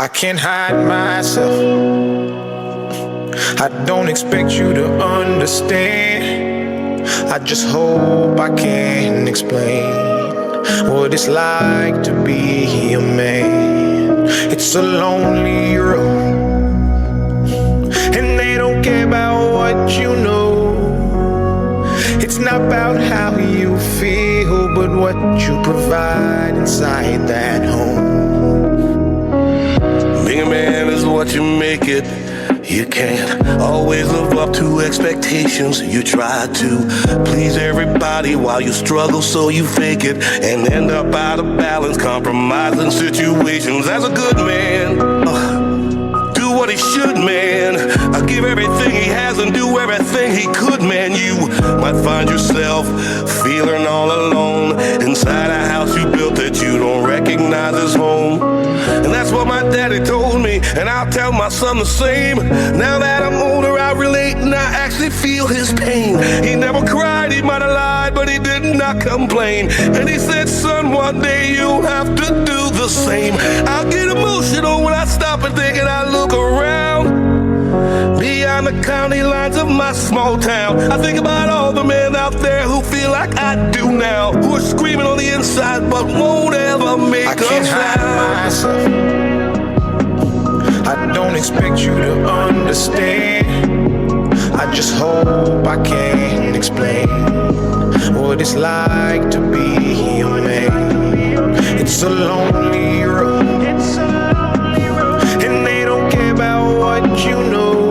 I can't hide myself. I don't expect you to understand. I just hope I can explain what it's like to be a man. It's a lonely road, and they don't care about what you know. It's not about how you feel, but what you provide inside that home. Being a man is what you make it. You can't always live up to expectations. You try to please everybody while you struggle, so you fake it and end up out of balance, compromising situations. As a good man, do what he should, man. Give everything he has and do everything he could, man. You might find yourself feeling all alone inside a house you built that you don't recognize as home. And that's what my daddy told me, and I'll tell my son the same. Now that I'm older, I relate and I actually feel his pain. He never cried, he might have lied, but he did not complain. And he said, son, one day you'll have to do the same. I'll get emotional when I stop and think and I look around beyond the county lines of my small town. I think about all the men out there who feel like I do now, who are screaming on the inside but won't ever make a sound. I can't hide myself. I don't expect you to understand. I just hope I can explain what it's like to be a man. It's a lonely road, and they don't care about what you know.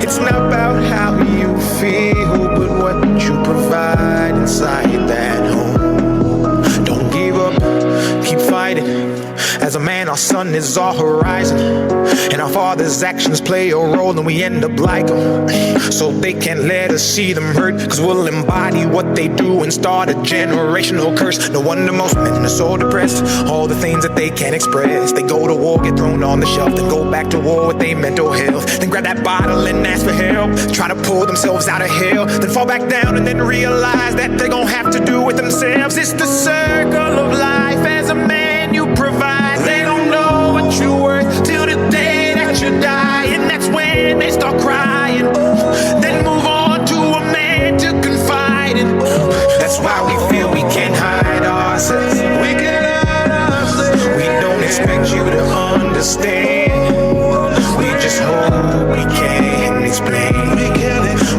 It's not about how you feel, but what you provide inside that home. Don't give up, keep fighting. As a man, our sun is our horizon, and our father's actions play a role, and we end up like them. So they can't let us see them hurt, cause we'll embody what they do and start a generational curse. No wonder most men are so depressed, all the things that they can't express. They go to war, get thrown on the shelf, then go back to war with their mental health, then grab that bottle and ask for help, try to pull themselves out of hell, then fall back down and then realize that they're gonna have to do it themselves. It's the circle of life. As a man, you provide. They don't know what you're worth till the day that you die, and that's when they start crying. Then move on to a man to confide in. That's why we feel we can't hide ourselves. We can't hide ourselves. We don't expect you to understand. We just hope we can explain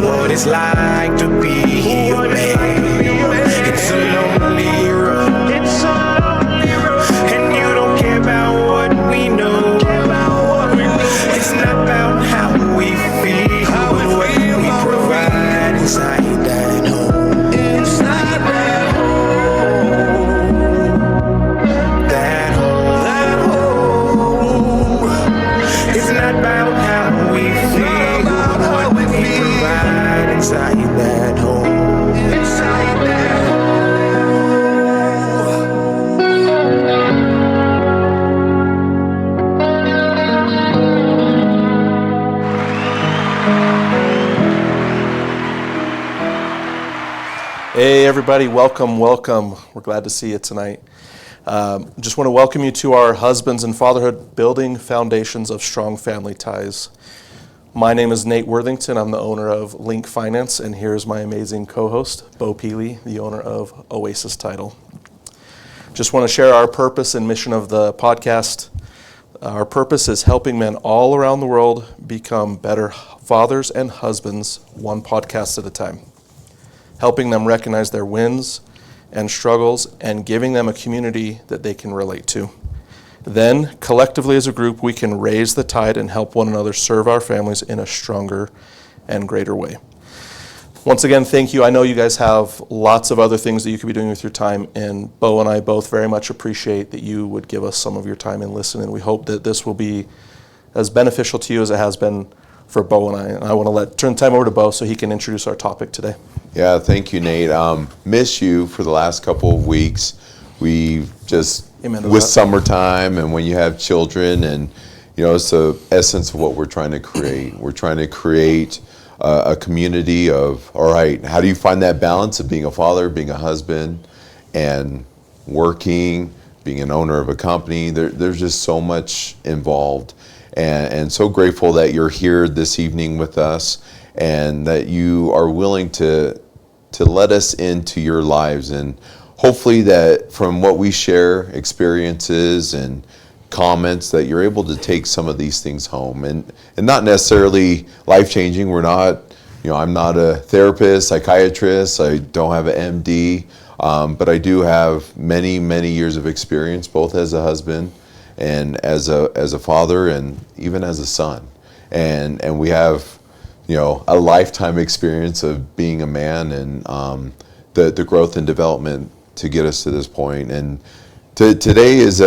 what it's like to be a man. It's a lonely road, and you don't care about what we know. It's not about how we feel, but what we provide inside that home. Inside that home. That home. That home. It's not about how we feel, but what we provide inside that home. Inside that home. Hey everybody, welcome. We're glad to see you tonight. Just want to welcome you to our Husbands and Fatherhood Building Foundations of Strong Family Ties. My name is Nate Worthington. I'm the owner of Link Finance, and here's my amazing co-host, Bo Peely, the owner of Oasis Title. Just want to share our purpose and mission of the podcast. Our purpose is helping men all around the world become better fathers and husbands, one podcast at a time. Helping them recognize their wins and struggles and giving them a community that they can relate to. Then, collectively as a group, we can raise the tide and help one another serve our families in a stronger and greater way. Once again, thank you. I know you guys have lots of other things that you could be doing with your time, and Bo and I both very much appreciate that you would give us some of your time and listen, and we hope that this will be as beneficial to you as it has been for Bo and I. And I want to turn the time over to Bo so he can introduce our topic today. Yeah, thank you, Nate. Miss you for the last couple of weeks. We just, with summertime and when you have children, and it's the essence of what we're trying to create. We're trying to create a community of, all right, how do you find that balance of being a father, being a husband, and working, being an owner of a company. There's just so much involved, and so grateful that you're here this evening with us, and that you are willing to let us into your lives, and hopefully that from what we share, experiences and comments, that you're able to take some of these things home, and not necessarily life-changing. We're not, I'm not a therapist, psychiatrist, I don't have an MD, but I do have many, many years of experience, both as a husband and as a father, and even as a son. And we have, a lifetime experience of being a man, and the growth and development to get us to this point. And today it's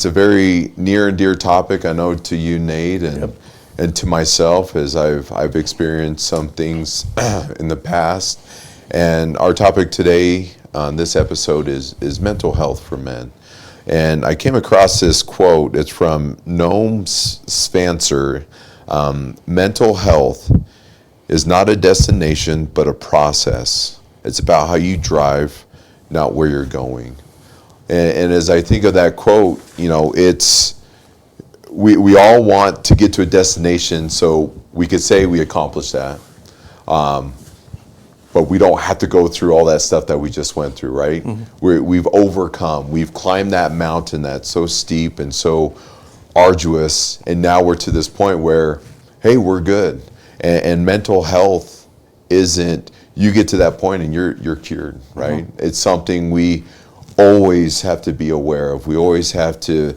a very near and dear topic, I know, to you, Nate, and to myself, as I've experienced some things in the past. And our topic today on this episode is mental health for men. And I came across this quote. It's from Noam Spencer. Mental health is not a destination, but a process. It's about how you drive, not where you're going. And as I think of that quote, it's we all want to get to a destination so we could say we accomplished that. But we don't have to go through all that stuff that we just went through, right? Mm-hmm. We've overcome. We've climbed that mountain that's so steep and so arduous, and now we're to this point where, hey, we're good. And mental health isn't, you get to that point and you're cured, right? Mm-hmm. It's something we always have to be aware of. We always have to,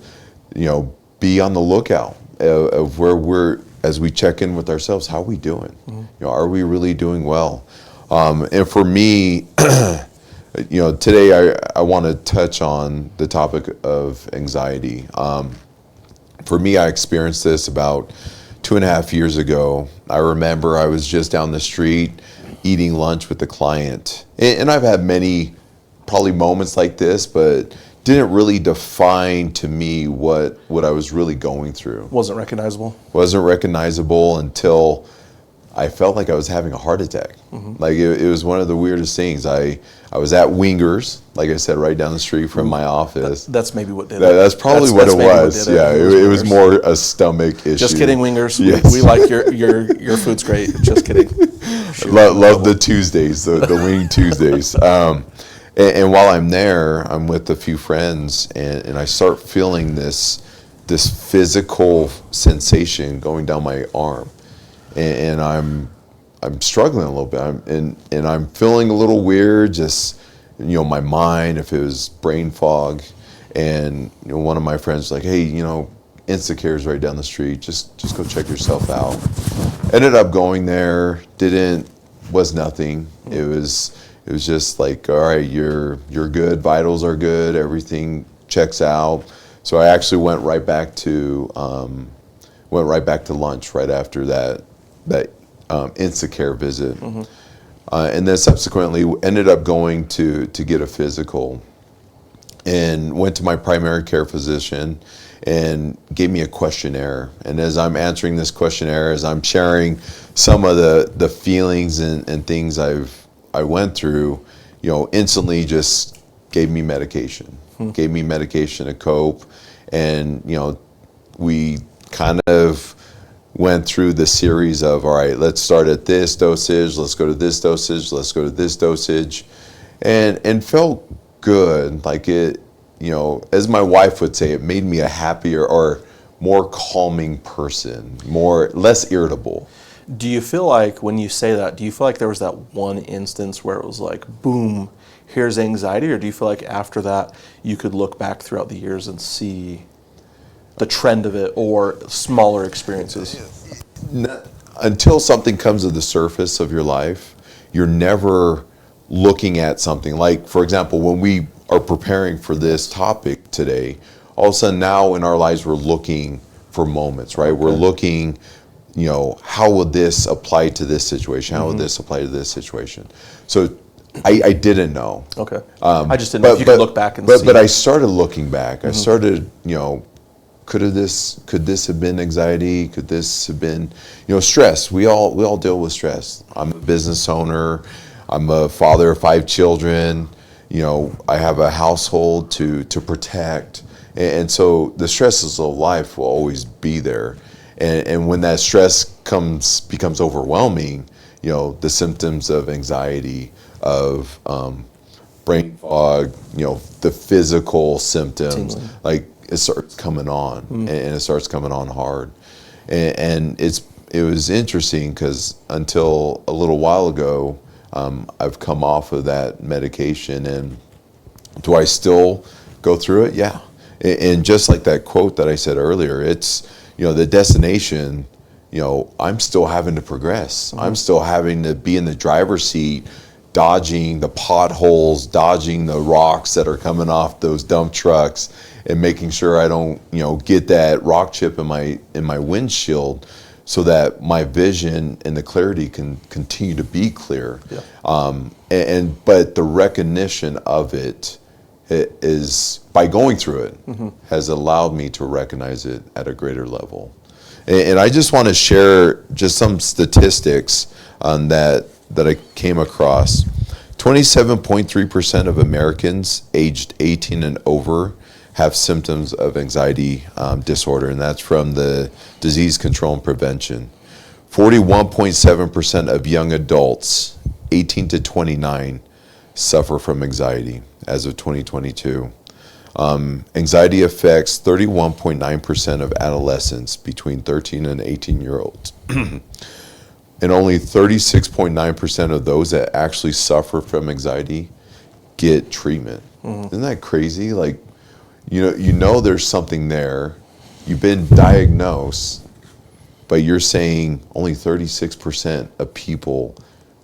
be on the lookout of where we're, as we check in with ourselves, how are we doing? Mm-hmm. Are we really doing well? And for me, today I want to touch on the topic of anxiety. For me, I experienced this about 2.5 years ago. I remember I was just down the street eating lunch with a client. And I've had many probably moments like this, but didn't really define to me what I was really going through. Wasn't recognizable? Wasn't recognizable until I felt like I was having a heart attack. Mm-hmm. Like it was one of the weirdest things. I was at Wingers, like I said, right down the street from my office. That's maybe what did it. That's probably what it was. Yeah, it was more a stomach issue. Just kidding, Wingers. Yes. We like your food's great. Just kidding. Love the Tuesdays, the Wing Tuesdays. And while I'm there, I'm with a few friends, and I start feeling this physical sensation going down my arm, and I'm struggling a little bit, and I'm feeling a little weird, just my mind, if it was brain fog, and one of my friends was like, hey, Instacare's right down the street, just go check yourself out. Ended up going there, was nothing. It was just like, all right, you're good, vitals are good, everything checks out. So I actually went right back to lunch right after that Instacare visit. Mm-hmm. And then subsequently ended up going to get a physical, and went to my primary care physician and gave me a questionnaire. And as I'm answering this questionnaire, as I'm sharing some of the feelings and things I went through, instantly just gave me medication. Gave me medication to cope. And, we kind of went through the series of, all right, let's start at this dosage, let's go to this dosage, let's go to this dosage. And felt good. Like it, as my wife would say, it made me a happier or more calming person, less irritable. Do you feel like, when you say that, do you feel like there was that one instance where it was like, boom, here's anxiety? Or do you feel like after that, you could look back throughout the years and see the trend of it, or smaller experiences? Until something comes to the surface of your life, you're never looking at something. Like, for example, when we are preparing for this topic today, all of a sudden now in our lives, we're looking for moments, right? We're looking, how would this apply to this situation? How would this apply to this situation? So I didn't know. Okay. I just didn't know if you could look back and see. But I started looking back. I started, could this have been anxiety? Could this have been, stress? We all deal with stress. I'm a business owner. I'm a father of 5 children. I have a household to protect. And so the stresses of life will always be there. And when that stress becomes overwhelming, the symptoms of anxiety, of brain fog, the physical symptoms, Tingling. like it starts coming on, and it starts coming on hard. And it was interesting because until a little while ago, I've come off of that medication, and do I still go through it? Yeah. And just like that quote that I said earlier, it's, the destination, I'm still having to progress. I'm still having to be in the driver's seat, dodging the potholes, dodging the rocks that are coming off those dump trucks, and making sure I don't, get that rock chip in my windshield, so that my vision and the clarity can continue to be clear. Yeah. But the recognition of it is, by going through it, has allowed me to recognize it at a greater level. And I just want to share just some statistics on that I came across. 27.3% of Americans aged 18 and over have symptoms of anxiety disorder, and that's from the Disease Control and Prevention. 41.7% of young adults 18 to 29 suffer from anxiety as of 2022. Anxiety affects 31.9% of adolescents between 13 and 18-year-olds. And only 36.9% of those that actually suffer from anxiety get treatment. Isn't that crazy? Like, there's something there. You've been diagnosed, but you're saying only 36% of people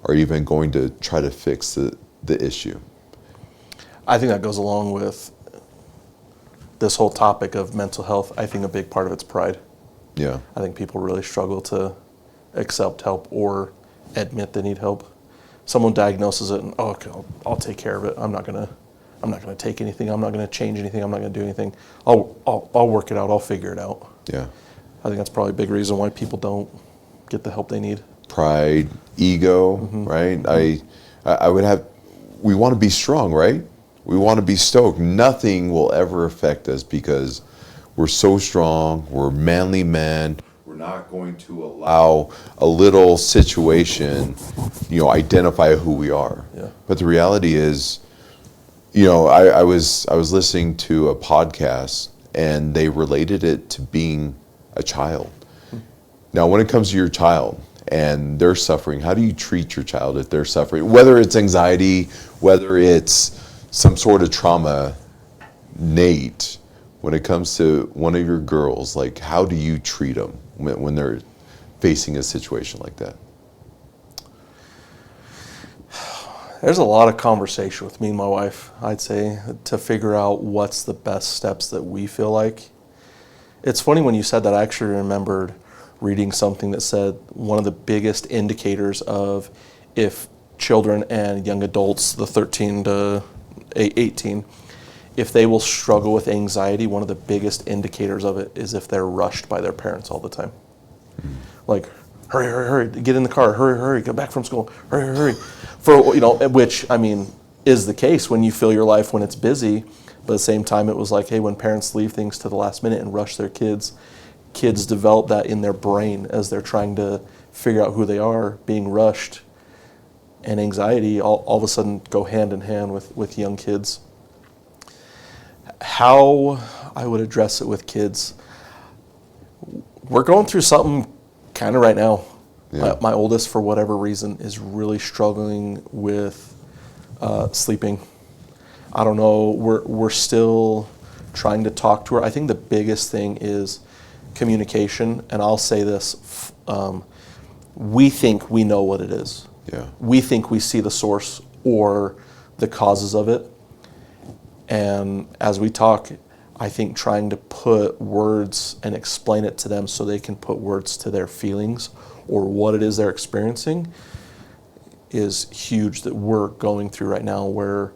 are even going to try to fix the issue. I think that goes along with this whole topic of mental health. I think a big part of it's pride. Yeah. I think people really struggle to accept help or admit they need help. Someone diagnoses it and, okay, I'll take care of it. I'm not gonna take anything. I'm not gonna change anything. I'm not gonna do anything. I'll work it out. I'll figure it out. Yeah. I think that's probably a big reason why people don't get the help they need. Pride, ego, right? We want to be strong, right? We want to be stoked. Nothing will ever affect us because we're so strong. We're manly men. We're not going to allow a little situation, identify who we are. Yeah. But the reality is, I was listening to a podcast, and they related it to being a child. Now, when it comes to your child and they're suffering, how do you treat your child if they're suffering? Whether it's anxiety, whether it's some sort of trauma, Nate, when it comes to one of your girls, like, how do you treat them when they're facing a situation like that? There's a lot of conversation with me and my wife, I'd say, to figure out what's the best steps that we feel like. It's funny when you said that. I actually remembered reading something that said one of the biggest indicators of if children and young adults, the 13 to 18, if they will struggle with anxiety, one of the biggest indicators of it is if they're rushed by their parents all the time. Like, hurry, hurry, hurry, get in the car, hurry, hurry, get back from school, hurry, hurry, hurry. Which, I mean, is the case when you fill your life when it's busy, but at the same time it was like, hey, when parents leave things to the last minute and rush their kids develop that in their brain as they're trying to figure out who they are, being rushed, and anxiety all of a sudden go hand in hand with young kids. How I would address it with kids, we're going through something kind of right now. Yeah. My oldest, for whatever reason, is really struggling with sleeping. I don't know, we're still trying to talk to her. I think the biggest thing is communication, and I'll say this, we think we know what it is. Yeah. We think we see the source or the causes of it. And as we talk, I think trying to put words and explain it to them so they can put words to their feelings or what it is they're experiencing is huge, that we're going through right now, where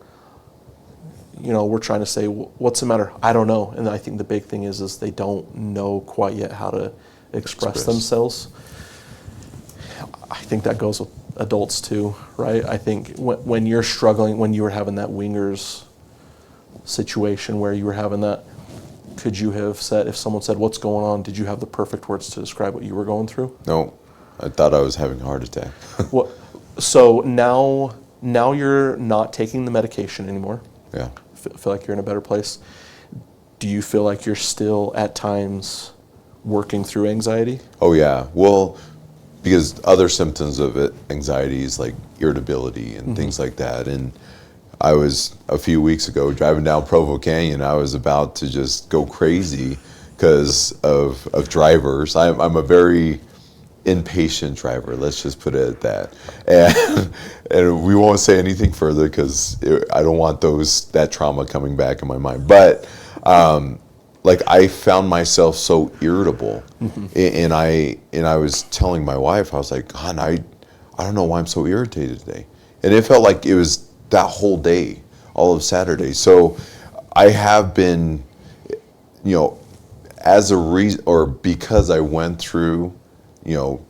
we're trying to say, what's the matter? I don't know. And I think the big thing is they don't know quite yet how to express themselves. I think that goes with adults too, right? I think when you're struggling, when you were having that wingers situation where you were having that, could you have said, if someone said, what's going on, did you have the perfect words to describe what you were going through? No, I thought I was having a heart attack. Well, so now you're not taking the medication anymore. Yeah. Feel like you're in a better place. Do you feel like you're still at times working through anxiety? Oh yeah. Well, because other symptoms of it, anxiety is like irritability and things like that. And I was a few weeks ago driving down Provo Canyon. I was about to just go crazy because of drivers. I'm a very impatient driver. Let's just put it at that. And we won't say anything further because I don't want that trauma coming back in my mind. But like I found myself so irritable, and I was telling my wife, I was like, God, I don't know why I'm so irritated today, and it felt like it was that whole day, all of Saturday. So I have been, as a reason or because I went through,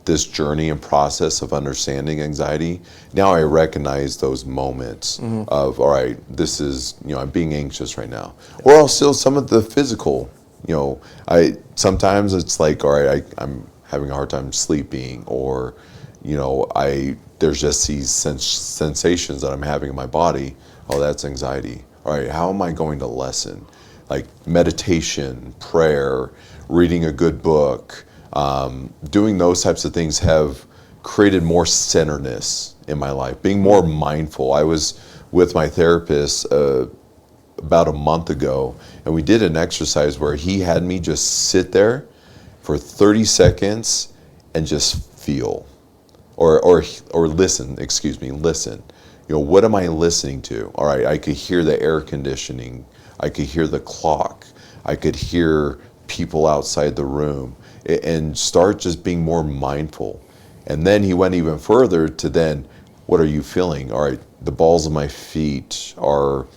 this journey and process of understanding anxiety. Now I recognize those moments of, all right, this is, I'm being anxious right now, or also some of the physical. Sometimes it's like, all right, I'm having a hard time sleeping, or there's just these sensations that I'm having in my body. Oh, that's anxiety. All right, how am I going to lessen? Like meditation, prayer, reading a good book, doing those types of things have created more centeredness in my life, being more mindful. I was with my therapist about a month ago, and we did an exercise where he had me just sit there for 30 seconds and just feel. Or listen, listen. What am I listening to? All right, I could hear the air conditioning. I could hear the clock. I could hear people outside the room, and start just being more mindful. And then he went even further to then, what are you feeling? All right, the balls of my feet are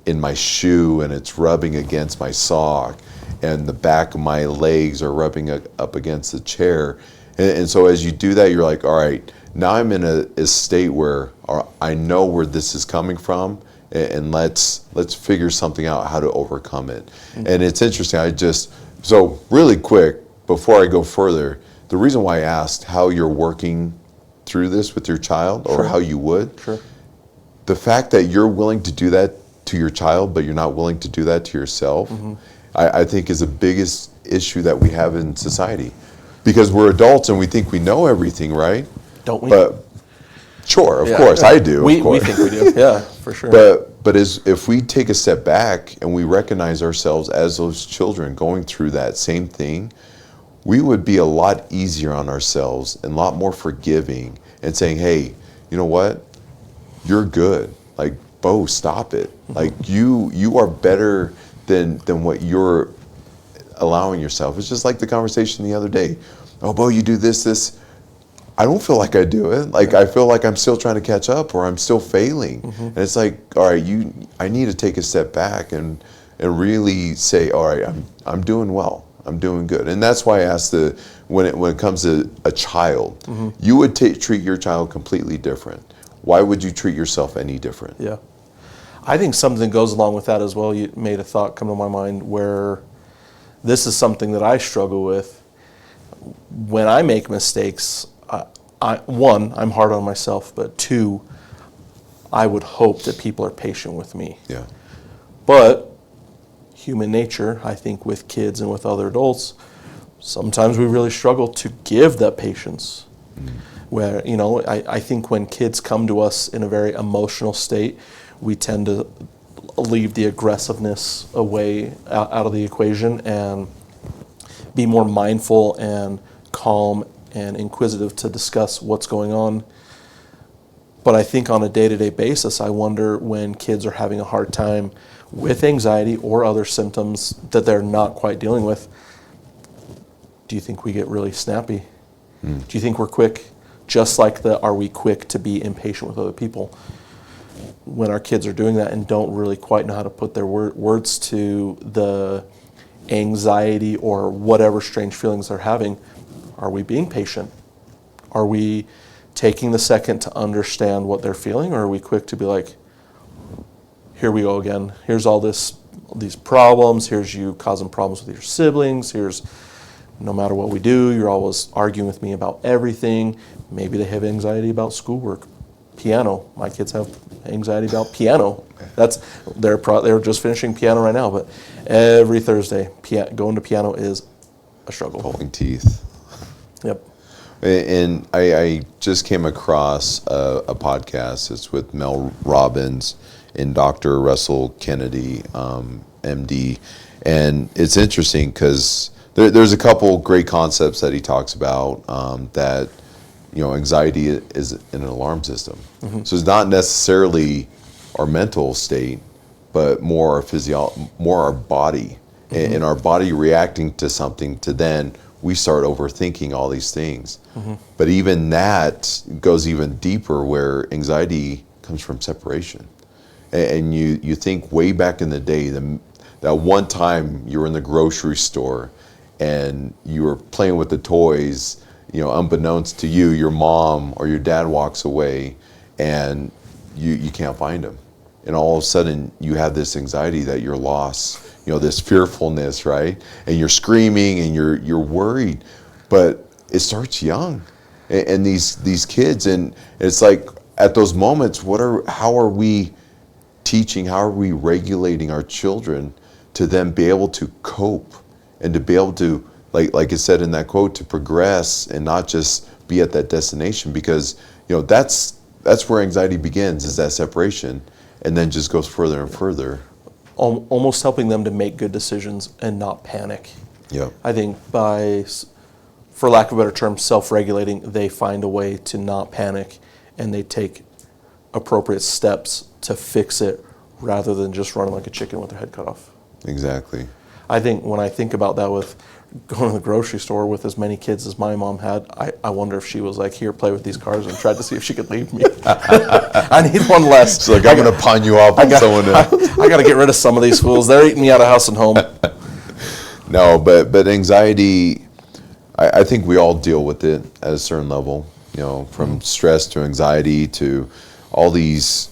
in my shoe and it's rubbing against my sock, and the back of my legs are rubbing up against the chair. And so as you do that, you're like, all right, now I'm in a state where I know where this is coming from, and let's figure something out how to overcome it. And it's interesting, so really quick, before I go further, the reason why I asked how you're working through this with your child, or how you would, the fact that you're willing to do that to your child, but you're not willing to do that to yourself, I think is the biggest issue that we have in society. Because we're adults and we think we know everything, right? Don't we? But sure, of course, I do. We think we do, yeah, for sure. But if we take a step back and we recognize ourselves as those children going through that same thing, we would be a lot easier on ourselves and a lot more forgiving, and saying, hey, you know what? You're good. Like, Bo, stop it. Like, you are better than what you're allowing yourself. It's just like the conversation the other day. Oh, Bo, you do this. I don't feel like I do it. Like, I feel like I'm still trying to catch up, or I'm still failing. And it's like, all right, I need to take a step back and really say, all right, I'm doing well. I'm doing good. And that's why I asked when it comes to a child, you would treat your child completely different. Why would you treat yourself any different? Yeah. I think something goes along with that as well. You made a thought come to my mind where this is something that I struggle with. When I make mistakes, one, I'm hard on myself, but two, I would hope that people are patient with me. Yeah. But human nature, I think with kids and with other adults, sometimes we really struggle to give that patience. Where, I think when kids come to us in a very emotional state, we tend to leave the aggressiveness away out of the equation and be more mindful and calm and inquisitive to discuss what's going on. But I think on a day-to-day basis, I wonder when kids are having a hard time with anxiety or other symptoms that they're not quite dealing with, do you think we get really snappy? Do you think we're quick? Just like are we quick to be impatient with other people? When our kids are doing that and don't really quite know how to put their words to the anxiety or whatever strange feelings they're having, are we being patient? Are we taking the second to understand what they're feeling, or are we quick to be like, here we go again. Here's all these problems. Here's you causing problems with your siblings. Here's no matter what we do, you're always arguing with me about everything. Maybe they have anxiety about schoolwork. Piano. My kids have anxiety about piano. They're just finishing piano right now, but every Thursday, going to piano is a struggle. Pulling teeth. Yep. And I just came across a podcast. It's with Mel Robbins and Dr. Russell Kennedy, MD. And it's interesting because there's a couple great concepts that he talks about that, anxiety is an alarm system. Mm-hmm. So it's not necessarily our mental state, but more our body. Mm-hmm. And our body reacting to something to then we start overthinking all these things. Mm-hmm. But even that goes even deeper, where anxiety comes from separation. And you think way back in the day, that one time you were in the grocery store and you were playing with the toys, unbeknownst to you, your mom or your dad walks away and you can't find them. And all of a sudden you have this anxiety that you're lost, this fearfulness, right? And you're screaming and you're worried, but it starts young. And these kids, and it's like at those moments, how are we teaching, how are we regulating our children to then be able to cope and to be able to, like it said in that quote, to progress and not just be at that destination? Because that's where anxiety begins, is that separation, and then just goes further and further. Almost helping them to make good decisions and not panic. Yeah. I think by, for lack of a better term, self-regulating, they find a way to not panic, and they take appropriate steps to fix it rather than just running like a chicken with their head cut off. Exactly. I think when I think about that with going to the grocery store with as many kids as my mom had, I wonder if she was like, here, play with these cars, and tried to see if she could leave me. I need one less. So I'm going to pawn you off on someone else. I got to get rid of some of these fools. They're eating me out of house and home. No, but anxiety, I think we all deal with it at a certain level, from stress to anxiety to all these,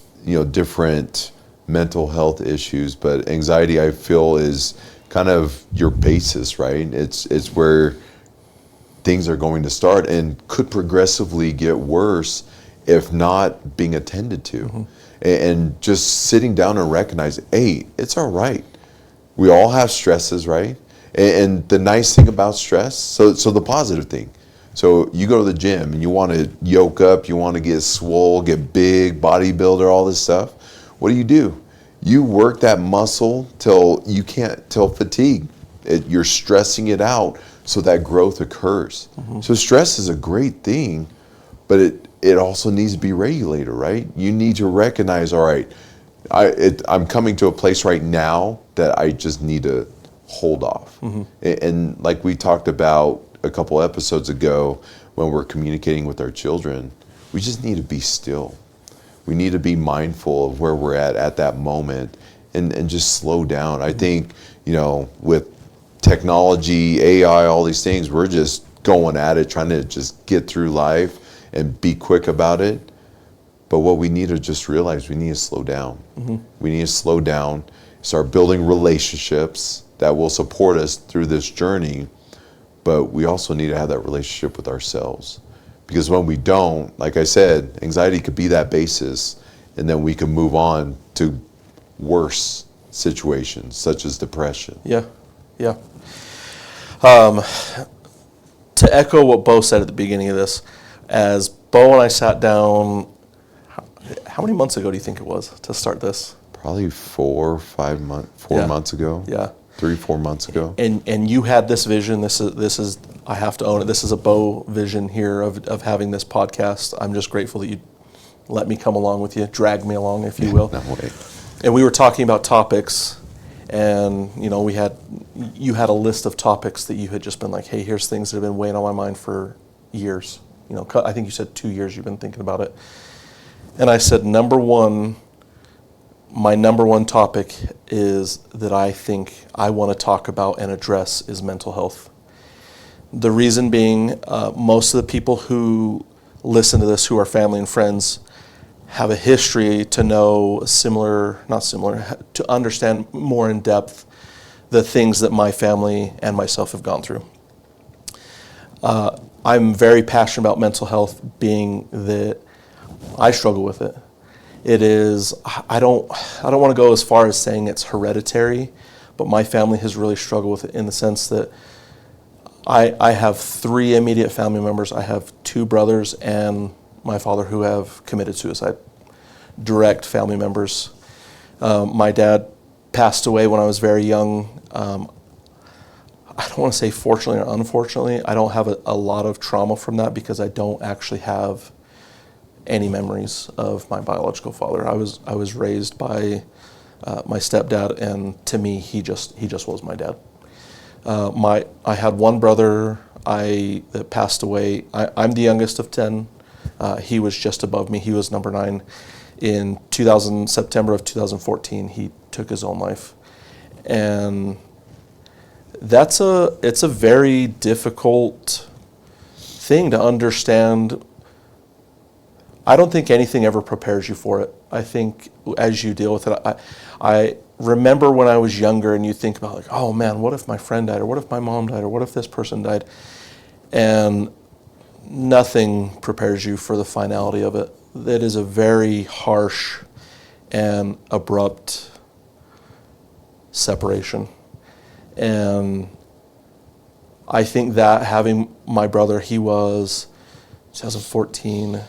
different mental health issues. But anxiety, I feel, is kind of your basis, right? It's where things are going to start and could progressively get worse if not being attended to. Mm-hmm. And just sitting down and recognize, hey, it's all right. We all have stresses, right? And the nice thing about stress, so the positive thing. So you go to the gym and you want to yoke up, you want to get swole, get big, bodybuilder, all this stuff. What do? You work that muscle till fatigue. You're stressing it out so that growth occurs. Mm-hmm. So stress is a great thing, but it also needs to be regulated, right? You need to recognize, all right, I'm coming to a place right now that I just need to hold off. Mm-hmm. And like we talked about a couple episodes ago, when we're communicating with our children, we just need to be still. We need to be mindful of where we're at that moment, and just slow down. I think, with technology, AI, all these things, we're just going at it, trying to just get through life and be quick about it. But what we need to just realize, we need to slow down. Mm-hmm. We need to slow down, start building relationships that will support us through this journey. But we also need to have that relationship with ourselves. Because when we don't, like I said, anxiety could be that basis, and then we can move on to worse situations, such as depression. Yeah. To echo what Bo said at the beginning of this, as Bo and I sat down, how many months ago do you think it was to start this? Probably 4 months ago. Yeah. 3-4 months ago. And you had this vision. This is I have to own it. This is a Bo vision here of having this podcast. I'm just grateful that you let me come along with you, drag me along, if you will. No way. And we were talking about topics, and you had a list of topics that you had just been like, hey, here's things that have been weighing on my mind for years. I think you said 2 years you've been thinking about it. And I said, my number one topic is that I think I want to talk about and address is mental health. The reason being, most of the people who listen to this who are family and friends have a history to know to understand more in depth the things that my family and myself have gone through. I'm very passionate about mental health, being that I struggle with it. It is, I don't want to go as far as saying it's hereditary, but my family has really struggled with it in the sense that I have 3 immediate family members. I have 2 brothers and my father who have committed suicide. Direct family members. My dad passed away when I was very young. I don't want to say fortunately or unfortunately. I don't have a lot of trauma from that because I don't actually have any memories of my biological father. I was raised by my stepdad, and to me, he just was my dad. I had one brother that passed away. I'm the youngest of 10. He was just above me. He was number 9. In September of 2014, he took his own life, and it's a very difficult thing to understand. I don't think anything ever prepares you for it. I think as you deal with it, I remember when I was younger and you think about like, oh man, what if my friend died, or what if my mom died, or what if this person died? And nothing prepares you for the finality of it. That is a very harsh and abrupt separation. And I think that having my brother, he was 2014,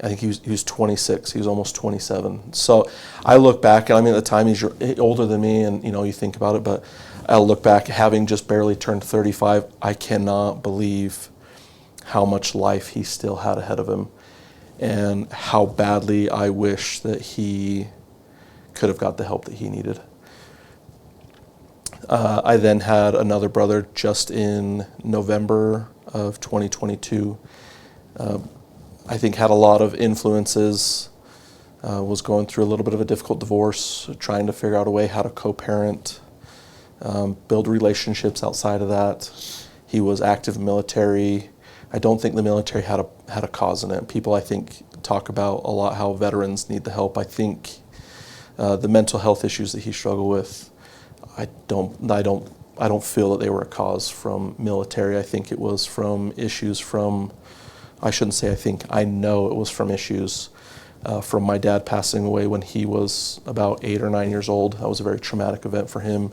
I think he was 26. He was almost 27. So I look back, and I mean, at the time he's older than me, and you think about it, but I look back, having just barely turned 35, I cannot believe how much life he still had ahead of him, and how badly I wish that he could have got the help that he needed. I then had another brother just in November of 2022. I think had a lot of influences, was going through a little bit of a difficult divorce, trying to figure out a way how to co-parent, build relationships outside of that. He was active military. I don't think the military had a cause in it. People, I think, talk about a lot how veterans need the help. I think the mental health issues that he struggled with, I don't feel that they were a cause from military. I think it was from issues from, I shouldn't say I think, I know it was from issues from my dad passing away when he was about 8 or 9 years old. That was a very traumatic event for him.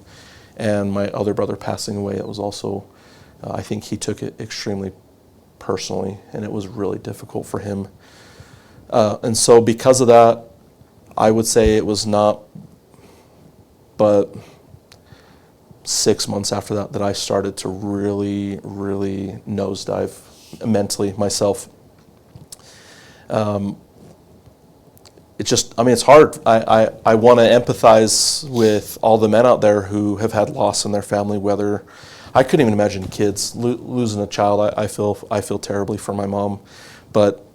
And my other brother passing away, it was also, I think he took it extremely personally, and it was really difficult for him. And so because of that, I would say it was not but 6 months after that I started to really, really nosedive mentally myself. It's hard. I want to empathize with all the men out there who have had loss in their family, whether, I couldn't even imagine kids losing a child. I feel terribly for my mom, but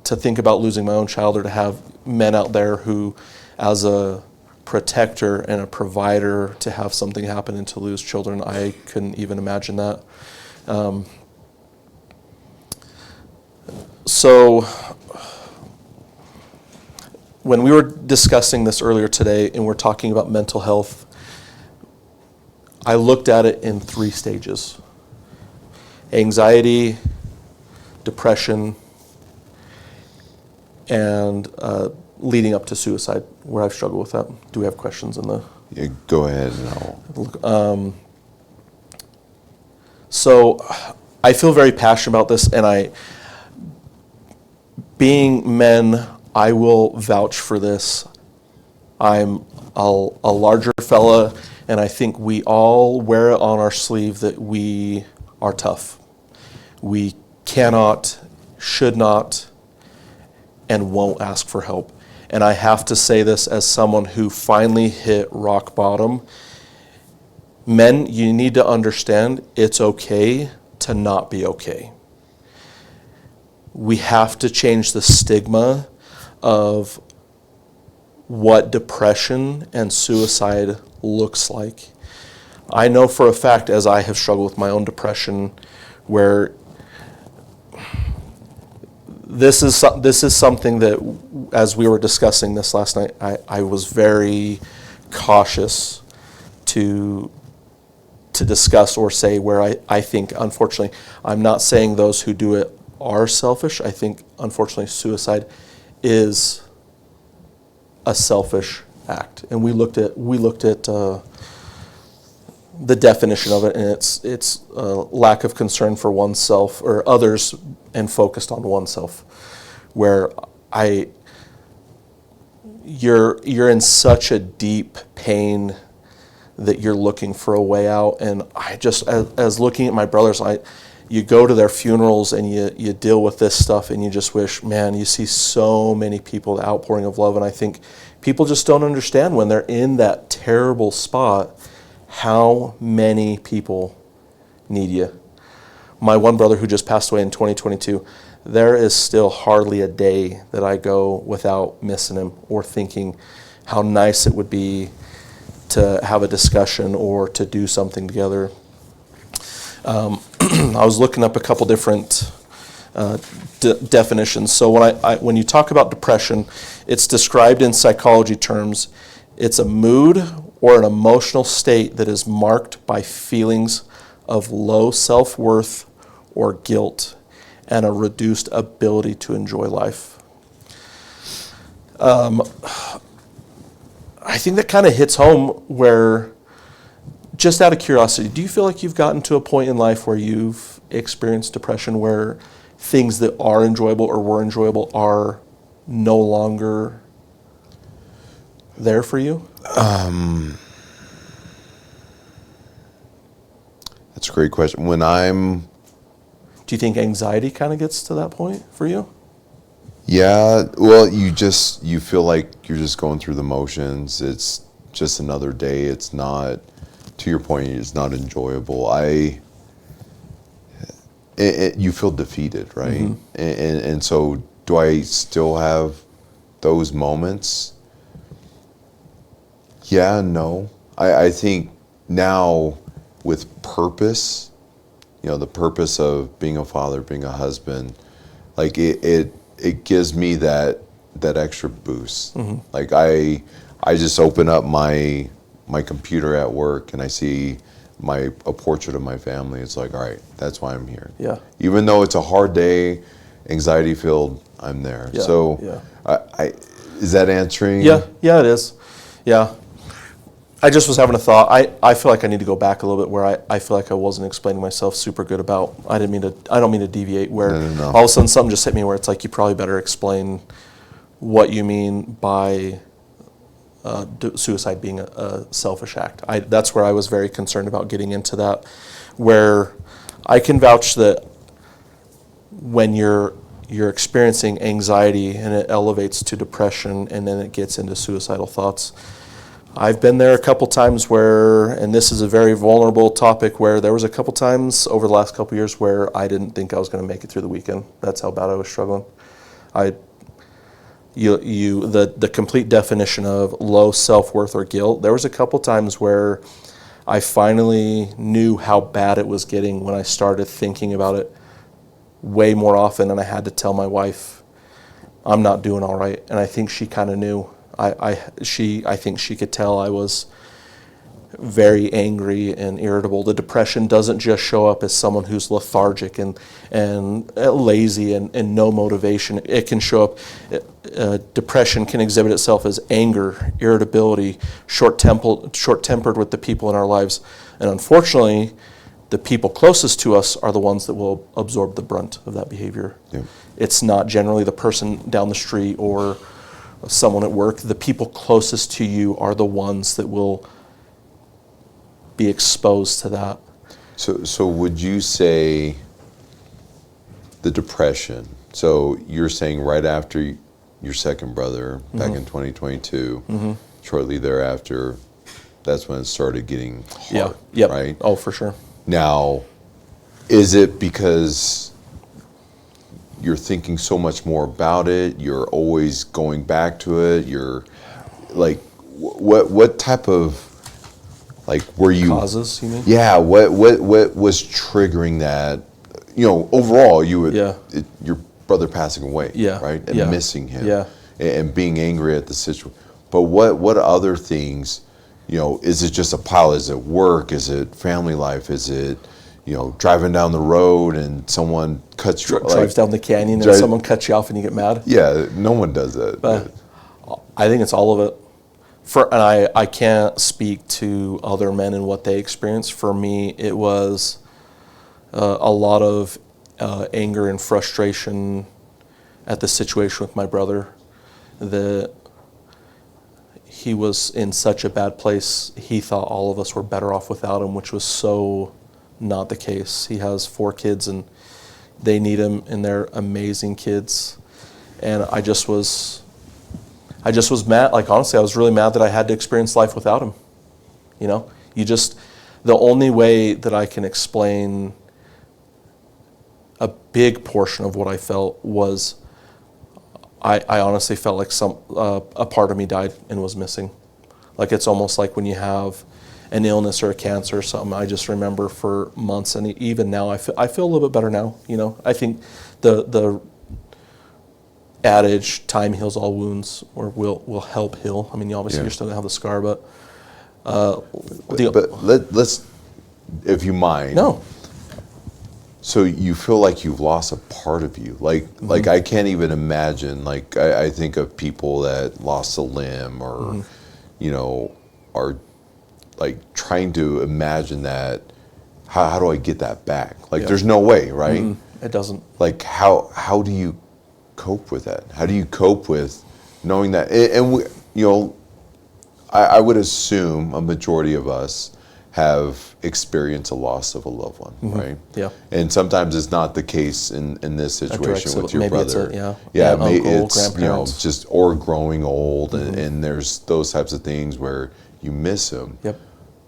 to think about losing my own child, or to have men out there who, as a protector and a provider, to have something happen and to lose children, I couldn't even imagine that. So when we were discussing this earlier today and we're talking about mental health, I looked at it in 3 stages: anxiety, depression, and leading up to suicide, where I've struggled with that. Do we have questions in the... Yeah, go ahead. And So I feel very passionate about this, and being men, I will vouch for this. I'm a larger fella, and I think we all wear it on our sleeve that we are tough. We cannot, should not, and won't ask for help. And I have to say this as someone who finally hit rock bottom. Men, you need to understand it's okay to not be okay. We have to change the stigma of what depression and suicide looks like. I know for a fact, as I have struggled with my own depression, where this is something that, as we were discussing this last night, I was very cautious to discuss or say where I think, unfortunately, I'm not saying those who do it are selfish. I think, unfortunately, suicide is a selfish act, and we looked at the definition of it, and it's lack of concern for oneself or others, and focused on oneself. Where you're in such a deep pain that you're looking for a way out, and I just, as looking at my brothers, you go to their funerals and you deal with this stuff, and you just wish, man, you see so many people, the outpouring of love, and I think people just don't understand when they're in that terrible spot how many people need you. My one brother who just passed away in 2022, there is still hardly a day that I go without missing him or thinking how nice it would be to have a discussion or to do something together. I was looking up a couple different definitions. So when you talk about depression, it's described in psychology terms. It's a mood or an emotional state that is marked by feelings of low self-worth or guilt and a reduced ability to enjoy life. I think that kind of hits home where, just out of curiosity, do you feel like you've gotten to a point in life where you've experienced depression where things that are enjoyable or were enjoyable are no longer there for you? That's a great question. Do you think anxiety kind of gets to that point for you? Yeah, well, you feel like you're just going through the motions. It's just another day. It's not, to your point, it's not enjoyable. You feel defeated, right? Mm-hmm. And so do I still have those moments? Yeah, no. I think now with purpose, the purpose of being a father, being a husband, like it gives me that extra boost. Mm-hmm. Like I just open up my computer at work and I see a portrait of my family. It's like, all right, that's why I'm here. Yeah. Even though it's a hard day, anxiety filled, I'm there. Yeah. So, yeah. Is that answering? Yeah, it is. Yeah. I just was having a thought. I feel like I need to go back a little bit where I feel like I wasn't explaining myself super good about. I don't mean to deviate. Where No. all of a sudden something just hit me where it's like you probably better explain what you mean by suicide being a selfish act. That's where I was very concerned about getting into that. Where I can vouch that when you're experiencing anxiety and it elevates to depression and then it gets into suicidal thoughts. I've been there a couple times where, and this is a very vulnerable topic, where there was a couple times over the last couple years where I didn't think I was going to make it through the weekend. That's how bad I was struggling. The complete definition of low self-worth or guilt, there was a couple times where I finally knew how bad it was getting when I started thinking about it way more often, and I had to tell my wife, I'm not doing all right. And I think she kind of knew. I think she could tell I was very angry and irritable. The depression doesn't just show up as someone who's lethargic and lazy and no motivation. It can show up, depression can exhibit itself as anger, irritability, short-tempered with the people in our lives. And unfortunately, the people closest to us are the ones that will absorb the brunt of that behavior. Yeah. It's not generally the person down the street or someone at work. The people closest to you are the ones that will be exposed to that. So would you say the depression, so you're saying right after your second brother, back in 2022, shortly thereafter, that's when it started getting hard, right? Oh, for sure. Now, is it because you're thinking so much more about it, you're always going back to it, you're like, what type of, like, were you... Causes, you mean? Yeah, what was triggering that? Overall, you would, your brother passing away, Yeah. right? And Yeah. missing him, Yeah. and being angry at the situation. But what other things, is it just a pile? Is it work? Is it family life? Is it, driving down the road and someone cuts you, Drives down the canyon and someone cuts you off and you get mad? Yeah, no one does that. But I think it's all of it. And I can't speak to other men and what they experience. For me, it was a lot of anger and frustration at the situation with my brother, that he was in such a bad place. He thought all of us were better off without him, which was so not the case. He has 4 kids and they need him, and they're amazing kids. And I just was mad. Like, honestly, I was really mad that I had to experience life without him. The only way that I can explain a big portion of what I felt was I honestly felt like a part of me died and was missing. Like, it's almost like when you have an illness or a cancer or something. I just remember for months, and even now I feel a little bit better now. I think the adage, time heals all wounds, or will help heal. I mean, obviously you still don't have the scar, but let's, if you mind. No. So you feel like you've lost a part of you. Like I can't even imagine. Like, I think of people that lost a limb, or are like trying to imagine that. How do I get that back? Like, there's no way, right? It doesn't. Like, how do you cope with that? How do you cope with knowing that? And I would assume a majority of us have experienced a loss of a loved one, right? Yeah. And sometimes it's not the case in this situation with your maybe brother. Uncle, grandparents. just or growing old, and there's those types of things where you miss him. Yep.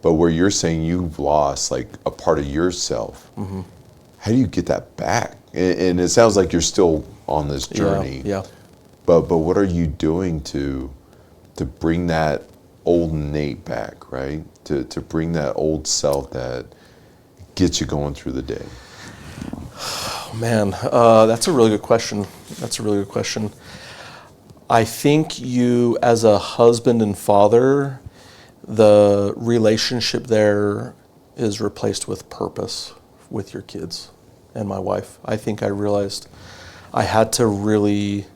But where you're saying you've lost like a part of yourself, how do you get that back? And it sounds like you're still on this journey. Yeah. But what are you doing to bring that old Nate back, right? To bring that old self that gets you going through the day? Oh, man, that's a really good question. I think you, as a husband and father, the relationship there is replaced with purpose with your kids and my wife. I think I realized I had to really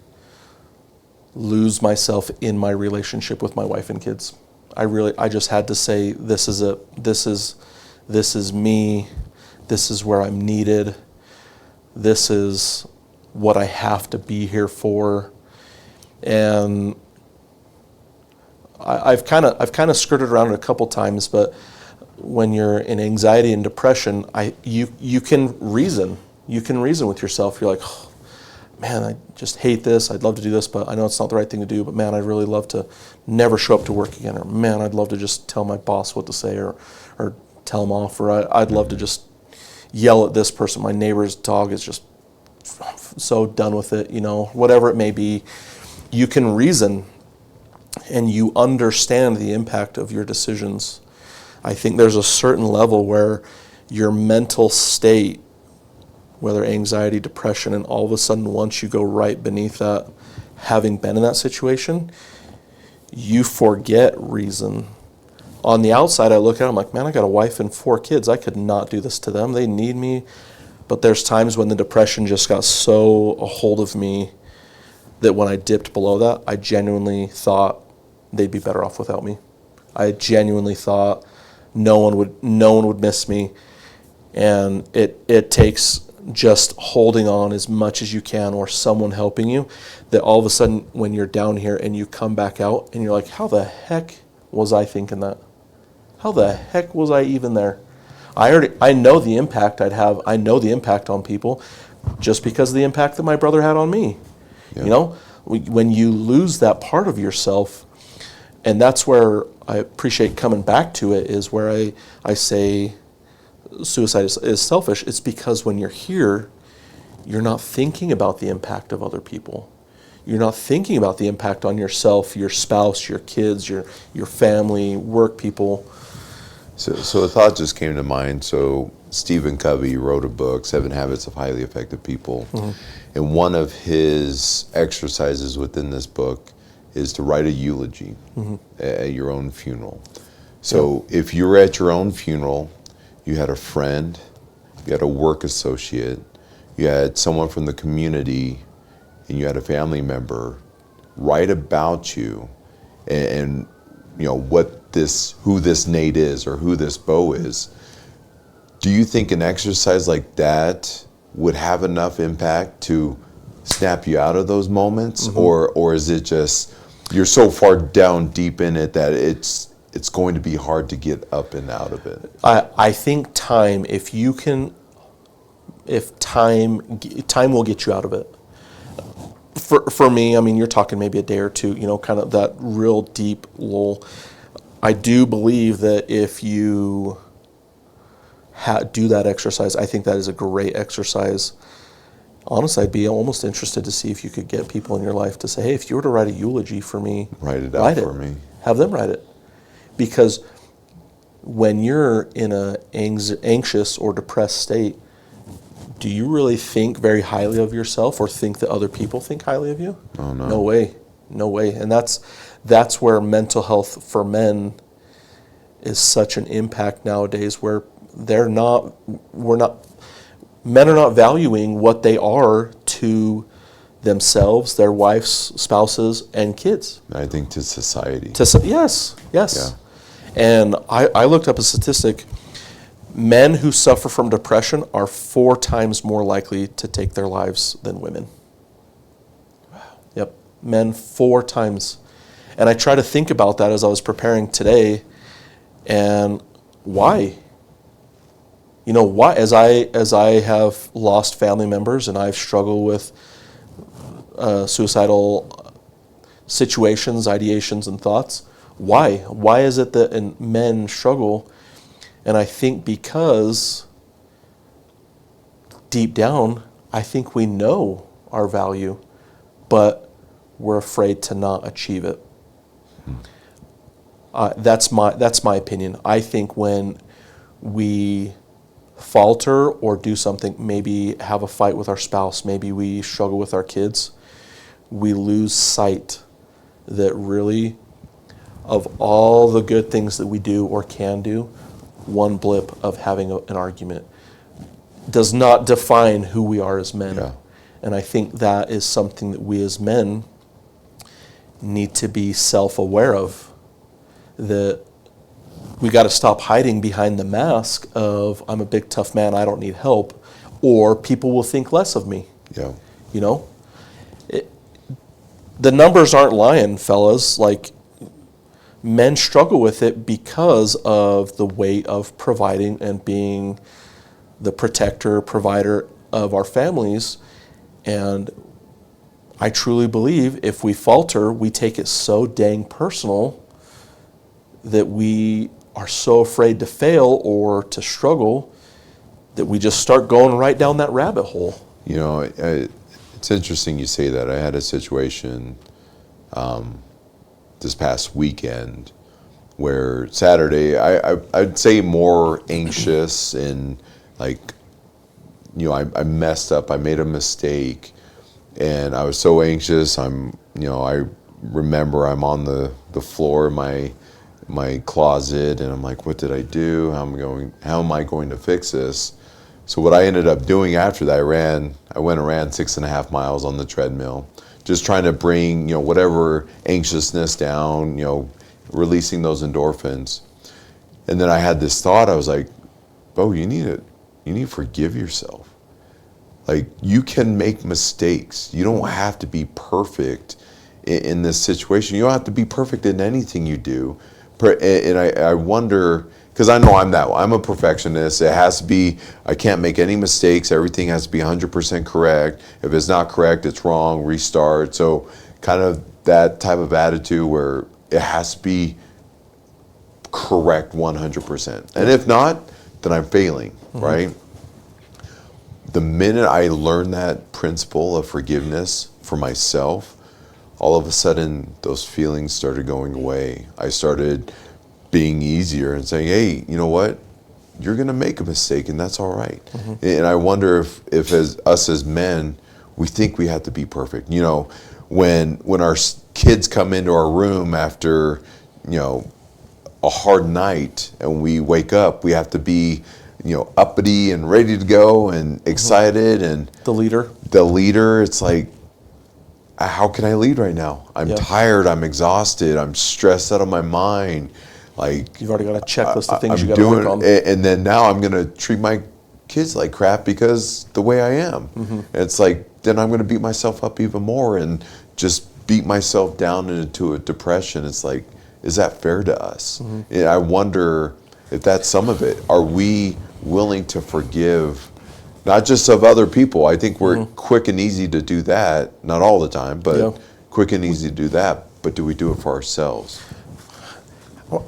lose myself in my relationship with my wife and kids. I just had to say, this is me, this is where I'm needed, this is what I have to be here for. And I've kind of skirted around it a couple times, but when you're in anxiety and depression, you can reason with yourself. You're like, oh, man, I just hate this. I'd love to do this, but I know it's not the right thing to do. But man, I'd really love to never show up to work again. Or man, I'd love to just tell my boss what to say, or tell him off. Or I'd love to just yell at this person. My neighbor's dog is just so done with it. Whatever it may be, you can reason, and you understand the impact of your decisions. I think there's a certain level where your mental state, whether anxiety, depression, and all of a sudden once you go right beneath that, having been in that situation, you forget reason. On the outside, I look at it, I'm like, man, I got a wife and 4 kids. I could not do this to them. They need me. But there's times when the depression just got so a hold of me that when I dipped below that, I genuinely thought they'd be better off without me. I genuinely thought no one would miss me. And it takes just holding on as much as you can, or someone helping you, that all of a sudden when you're down here and you come back out and you're like, how the heck was I thinking that? How the heck was I even there? I know the impact I'd have. I know the impact on people just because of the impact that my brother had on me. Yeah. When you lose that part of yourself, and that's where I appreciate coming back to it, is where I say suicide is selfish. It's because when you're here, you're not thinking about the impact of other people. You're not thinking about the impact on yourself, your spouse, your kids, your family, work people. So a thought just came to mind. So Stephen Covey wrote a book, 7 Habits of Highly Effective People. And one of his exercises within this book is to write a eulogy at your own funeral. So if you're at your own funeral, you had a friend, you had a work associate, you had someone from the community, and you had a family member write about you and who this Nate is or who this Bo is. Do you think an exercise like that would have enough impact to snap you out of those moments? Or is it just you're so far down deep in it that it's going to be hard to get up and out of it? I think time, time will get you out of it. For me, I mean, you're talking maybe a day or two, kind of that real deep lull. I do believe that if you do that exercise, I think that is a great exercise. Honestly, I'd be almost interested to see if you could get people in your life to say, hey, if you were to write a eulogy for me, write it out for me. Have them write it. Because when you're in an anxious or depressed state, do you really think very highly of yourself or think that other people think highly of you? Oh, no. No way. And that's where mental health for men is such an impact nowadays, where men are not valuing what they are to themselves, their wives, spouses, and kids. I think to society. Yes. Yeah. And I looked up a statistic. Men who suffer from depression are 4 times more likely to take their lives than women. Wow. Yep. Men 4 times. And I try to think about that as I was preparing today. And why? Why? As I have lost family members and I've struggled with suicidal situations, ideations, and thoughts, why? Why is it that men struggle? And I think because deep down, I think we know our value, but we're afraid to not achieve it. That's my opinion. I think when we falter or do something, maybe have a fight with our spouse, maybe we struggle with our kids, we lose sight that really, of all the good things that we do or can do, one blip of having an argument does not define who we are as men. Yeah. And I think that is something that we as men need to be self-aware of, that we got to stop hiding behind the mask of I'm a big tough man, I don't need help, or people will think less of me. Yeah. The numbers aren't lying, fellas. Like, men struggle with it because of the weight of providing and being the protector, provider of our families. And I truly believe if we falter, we take it so dang personal that we are so afraid to fail or to struggle that we just start going right down that rabbit hole. It's interesting you say that. I had a situation this past weekend where Saturday I'd say more anxious and I messed up. I made a mistake and I was so anxious. I remember I'm on the floor in my closet and I'm like, what did I do? How am I going to fix this? So what I ended up doing after that, I went and ran 6.5 miles on the treadmill, just trying to bring, whatever anxiousness down, releasing those endorphins. And then I had this thought, I was like, Bo, you need to forgive yourself. Like, you can make mistakes. You don't have to be perfect in this situation. You don't have to be perfect in anything you do. And I wonder, because I know I'm a perfectionist. It has to be, I can't make any mistakes. Everything has to be 100% correct. If it's not correct, it's wrong, restart. So kind of that type of attitude where it has to be correct 100%. And if not, then I'm failing, right? The minute I learned that principle of forgiveness for myself, all of a sudden those feelings started going away. I started being easier and saying, hey, you know what? you're going to make a mistake, and that's all right. And I wonder if as us as men, we think we have to be perfect. You know, when our kids come into our room after, you know, a hard night, and we wake up, we have to be, you know, uppity and ready to go and excited, and the leader. It's like, how can I lead right now? I'm tired. I'm exhausted. I'm stressed out of my mind. Like, you've already got a checklist of things you got to work on. And then now I'm going to treat my kids like crap because the way I am. And it's like, then I'm going to beat myself up even more and just beat myself down into a depression. It's like, is that fair to us? And I wonder if that's some of it. Are we willing to forgive, not just of other people? I think we're quick and easy to do that, not all the time, but quick and easy to do that. But do we do it for ourselves?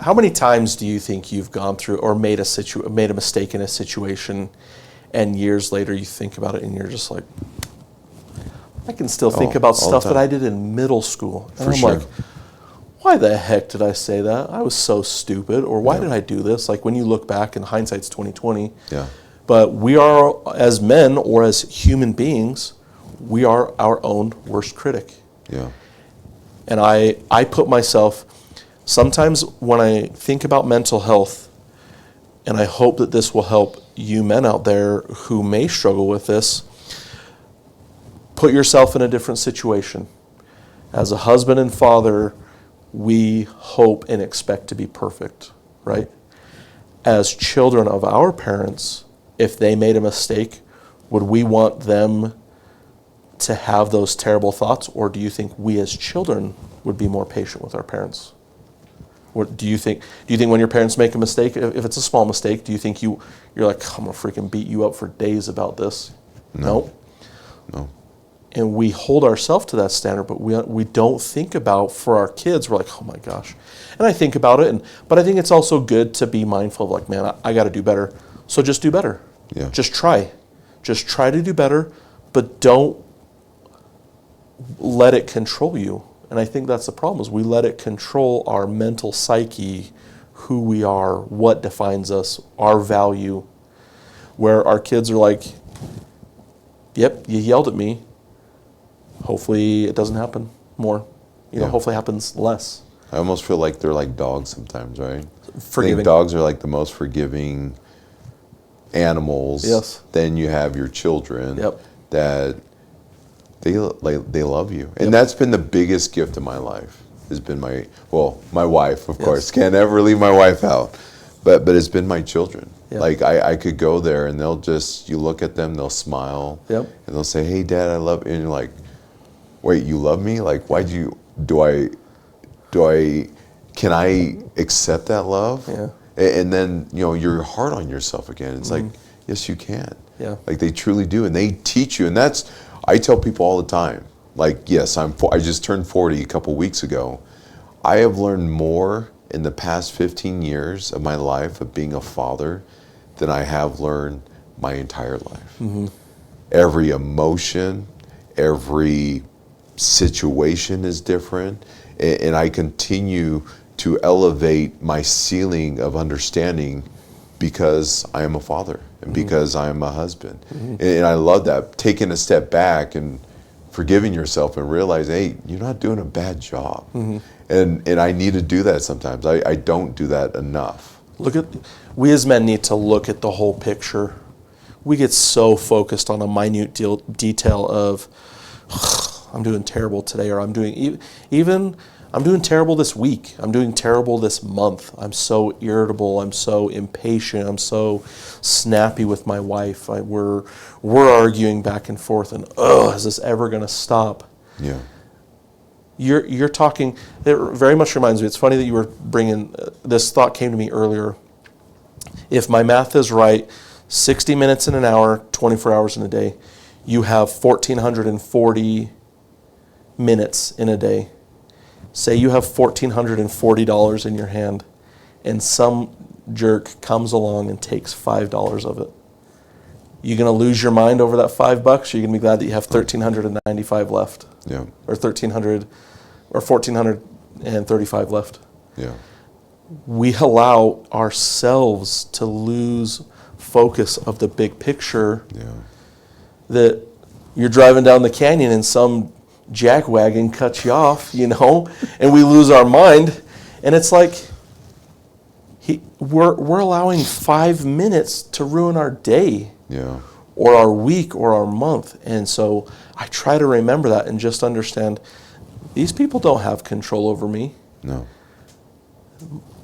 How many times do you think you've gone through or made a mistake in a situation, and years later you think about it and you're just like, I can still think about stuff that I did in middle school. And I'm like, why the heck did I say that? I was so stupid. Or why did I do this? Like, when you look back, and hindsight's 20/20. Yeah. But we are, as men or as human beings, we are our own worst critic. Yeah. And I put myself, sometimes when I think about mental health, and I hope that this will help you men out there who may struggle with this, put yourself in a different situation. As a husband and father, we hope and expect to be perfect, right? As children of our parents, if they made a mistake, would we want them to have those terrible thoughts, or do you think we as children would be more patient with our parents? Or do you think when your parents make a mistake, if it's a small mistake, do you think you're like, I'm gonna freaking beat you up for days about this? No. And we hold ourselves to that standard, but we don't think about, for our kids, we're like, oh my gosh. And I think about it, but I think it's also good to be mindful of, like, man, I got to do better. So just do better. Yeah. Just try to do better, but don't let it control you. And I think that's the problem, is we let it control our mental psyche, who we are, what defines us, our value, where our kids are like, yep, you yelled at me. Hopefully it doesn't happen more. Hopefully it happens less. I almost feel like they're like dogs sometimes, right? Forgiving. I think dogs are like the most forgiving animals. Yes. Then you have your children. Yep. That they love you. And that's been the biggest gift of my life. Has been my wife, of course. Can't ever leave my wife out. But it's been my children. Yep. Like, I could go there and you look at them, they'll smile. Yep. And they'll say, hey, Dad, I love you. And you're like, wait, you love me? Like, can I accept that love? Yeah. And then, you're hard on yourself again. It's like, yes, you can. Yeah. Like, they truly do. And they teach you. And I tell people all the time, like, yes, I just turned 40 a couple weeks ago. I have learned more in the past 15 years of my life of being a father than I have learned my entire life. Mm-hmm. Every emotion, every situation is different, and I continue to elevate my ceiling of understanding because I am a father and because I am a husband. And I love that, taking a step back and forgiving yourself and realizing, hey, you're not doing a bad job. And I need to do that sometimes. I don't do that enough. We as men need to look at the whole picture. We get so focused on a minute detail of, I'm doing terrible today, or I'm doing terrible this week. I'm doing terrible this month. I'm so irritable. I'm so impatient. I'm so snappy with my wife. We're arguing back and forth, and is this ever going to stop? Yeah. You're talking. It very much reminds me. It's funny that you were bringing this thought came to me earlier. If my math is right, 60 minutes in an hour, 24 hours in a day, you have 1,440 minutes in a day. Say you have $1,440 in your hand, and some jerk comes along and takes $5 of it. You gonna lose your mind over that $5, or you gonna be glad that you have $1,395 left? Yeah. Or $1,435 left. Yeah. we allow ourselves to lose focus of the big picture. Yeah. That you're driving down the canyon and some jackwagon cuts you off, and we lose our mind. And it's like we're allowing 5 minutes to ruin our day. Yeah. Or our week or our month. And so I try to remember that and just understand these people don't have control over me. No.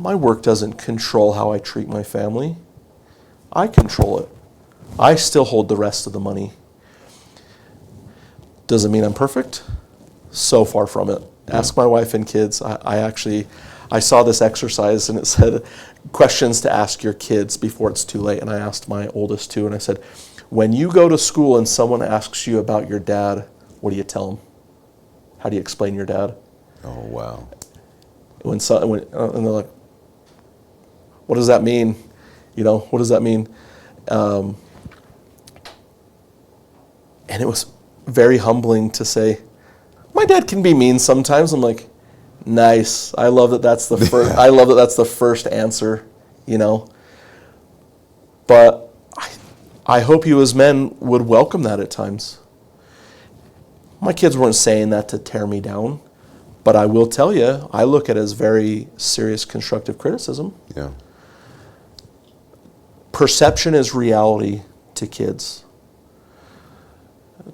My work doesn't control how I treat my family. I control it. I still hold the rest of the money. Does it mean I'm perfect? So far from it. Yeah. Ask my wife and kids. I saw this exercise and it said questions to ask your kids before it's too late. And I asked my oldest two and I said, when you go to school and someone asks you about your dad, what do you tell them? How do you explain your dad? Oh, wow. And they're like, what does that mean? What does that mean? And it was very humbling to say, my dad can be mean sometimes. I'm like, nice. I love that that's the first. I love that that's the first answer. But I hope you as men would welcome that at times. My kids weren't saying that to tear me down, but I will tell you, I look at it as very serious constructive criticism. Yeah. Perception is reality to kids.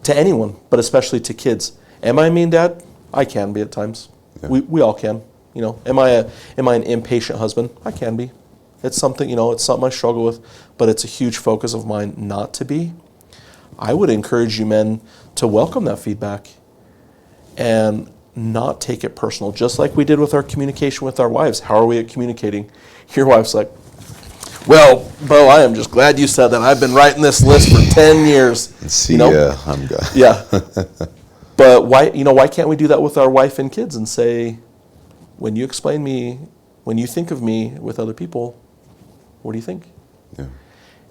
To anyone, but especially to kids. Am I a mean dad? I can be at times. Yeah. We all can. Am I an impatient husband? I can be. It's something, it's something I struggle with, but it's a huge focus of mine not to be. I would encourage you men to welcome that feedback and not take it personal, just like we did with our communication with our wives. How are we at communicating? Your wife's like, well, Bo, I am just glad you said that. I've been writing this list for 10 years. See ya, I'm good. Yeah. But why can't we do that with our wife and kids and say, when you think of me with other people, what do you think? Yeah.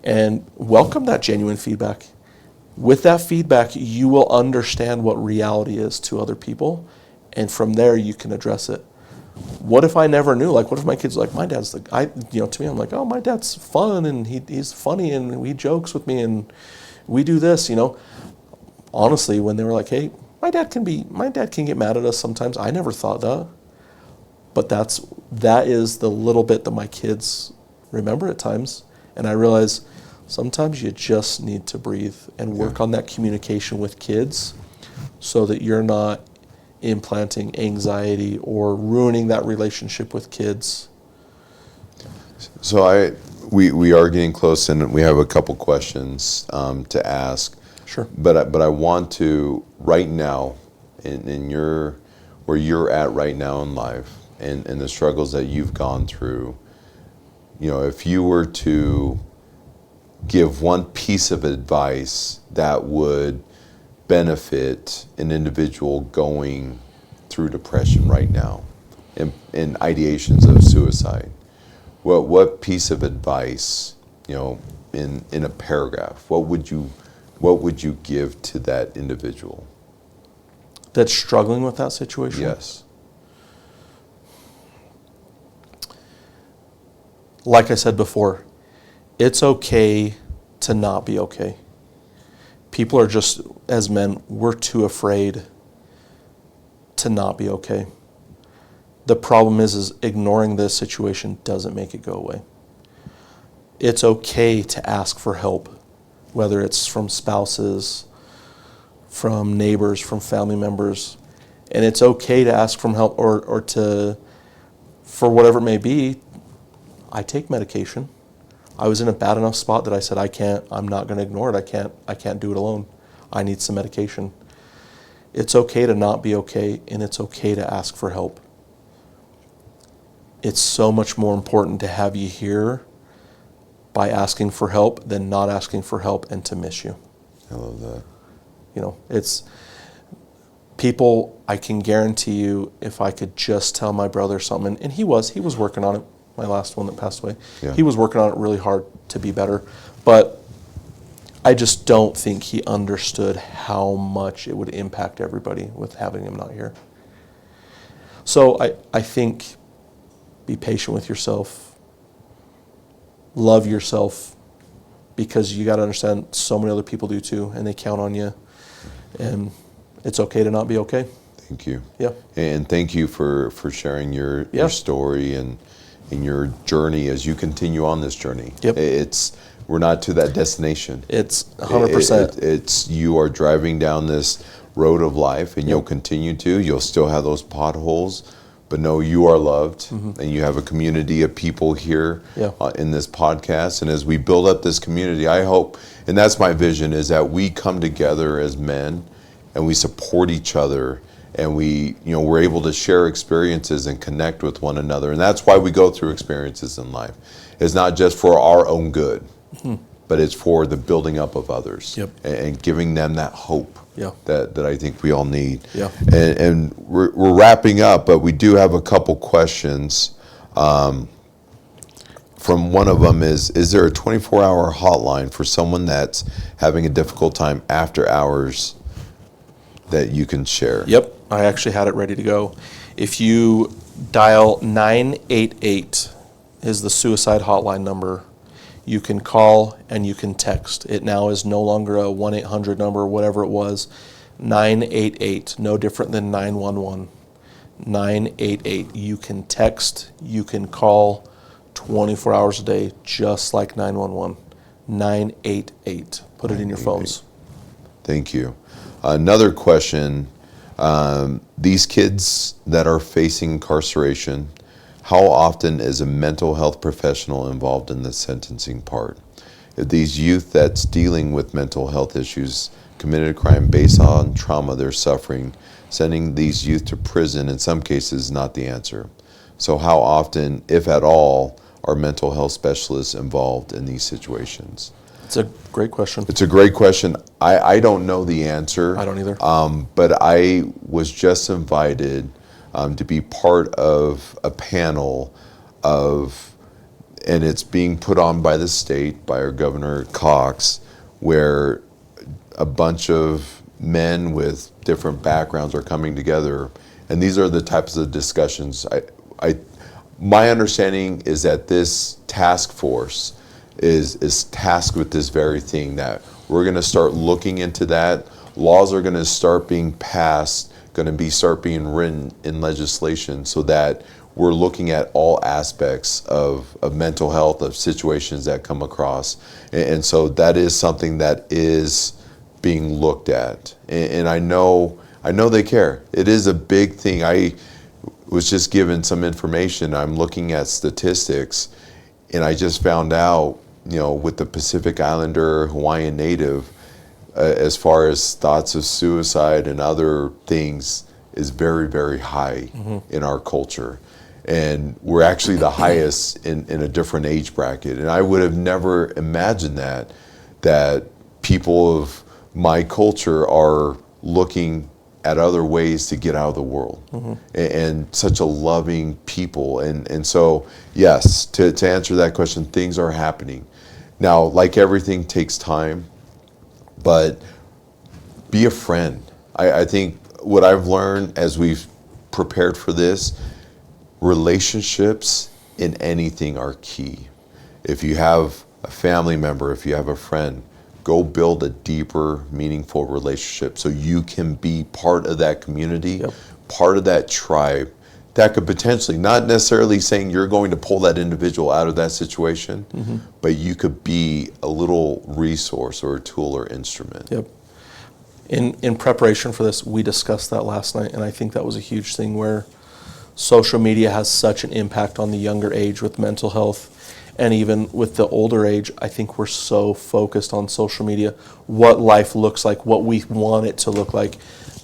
And welcome that genuine feedback. With that feedback, you will understand what reality is to other people, and from there you can address it. What if I never knew? Like, what if my kids were like, my dad's to me, I'm like, oh, my dad's fun, and he's funny, and he jokes with me, and we do this, Honestly, when they were like, hey, my dad can get mad at us sometimes. I never thought that. But that is the little bit that my kids remember at times. And I realize sometimes you just need to breathe and work on that communication with kids so that you're not implanting anxiety or ruining that relationship with kids. So we are getting close, and we have a couple questions to ask. Sure. But I want to, right now, where you're at right now in life, and the struggles that you've gone through, if you were to give one piece of advice that would benefit an individual going through depression right now and ideations of suicide, what piece of advice, in a paragraph, what would you give to that individual that's struggling with that situation? Yes. Like I said before, it's okay to not be okay. People are just, as men, we're too afraid to not be okay. The problem is ignoring this situation doesn't make it go away. It's okay to ask for help, whether it's from spouses, from neighbors, from family members. And it's okay to ask for help or to, for whatever it may be. I take medication. I was in a bad enough spot that I said, I'm not going to ignore it. I can't do it alone. I need some medication. It's okay to not be okay, and it's okay to ask for help. It's so much more important to have you here by asking for help than not asking for help and to miss you. I love that. It's people, I can guarantee you, if I could just tell my brother something, and he was working on it, my last one that passed away. Yeah. He was working on it really hard to be better, but I just don't think he understood how much it would impact everybody with having him not here. So I think Be patient with yourself. Love yourself, because you got to understand so many other people do too, and they count on you. And it's okay to not be okay. Thank you. Yeah. And thank you for sharing your story and your journey as you continue on this journey. Yep. We're not to that destination. It's 100%. It's you are driving down this road of life, and you'll continue to. You'll still have those potholes, but know you are loved, and you have a community of people here in this podcast. And as we build up this community, I hope, and that's my vision, is that we come together as men and we support each other, and we're able to share experiences and connect with one another. And that's why we go through experiences in life. It's not just for our own good, but it's for the building up of others and giving them that hope that I think we all need. Yeah. And we're wrapping up, but we do have a couple questions. From one of them is there a 24-hour hotline for someone that's having a difficult time after hours that you can share? Yep, I actually had it ready to go. If you dial 988 is the suicide hotline number. You can call and you can text. It now is no longer a 1-800 number, whatever it was. 988, no different than 911. 988. You can text, you can call 24 hours a day, just like 911. 988. Put it in your phones. Thank you. Another question, these kids that are facing incarceration, how often is a mental health professional involved in the sentencing part? If these youth that's dealing with mental health issues committed a crime based on trauma they're suffering, sending these youth to prison in some cases is not the answer. So how often, if at all, are mental health specialists involved in these situations? It's a great question. It's a great question. I don't know the answer. I don't either. But I was just invited to be part of a panel and it's being put on by the state, by our Governor Cox, where a bunch of men with different backgrounds are coming together. And these are the types of discussions. My understanding is that this task force is tasked with this very thing, that we're going to start looking into that. Laws are going to start being passed, start being written in legislation, so that we're looking at all aspects of mental health, of situations that come across. And so that is something that is being looked at. And I know they care. It is a big thing. I was just given some information. I'm looking at statistics, and I just found out, with the Pacific Islander, Hawaiian Native, as far as thoughts of suicide and other things, is very, very high in our culture. And we're actually the highest in a different age bracket. And I would have never imagined that people of my culture are looking at other ways to get out of the world, and such a loving people. And so, yes, to answer that question, things are happening. Now, like everything takes time, but be a friend. I think what I've learned as we've prepared for this, relationships in anything are key. If you have a family member, if you have a friend, go build a deeper, meaningful relationship so you can be part of that community, part of that tribe that could potentially, not necessarily saying you're going to pull that individual out of that situation, but you could be a little resource or a tool or instrument. Yep. In preparation for this, we discussed that last night, and I think that was a huge thing, where social media has such an impact on the younger age with mental health. And even with the older age, I think we're so focused on social media, what life looks like, what we want it to look like,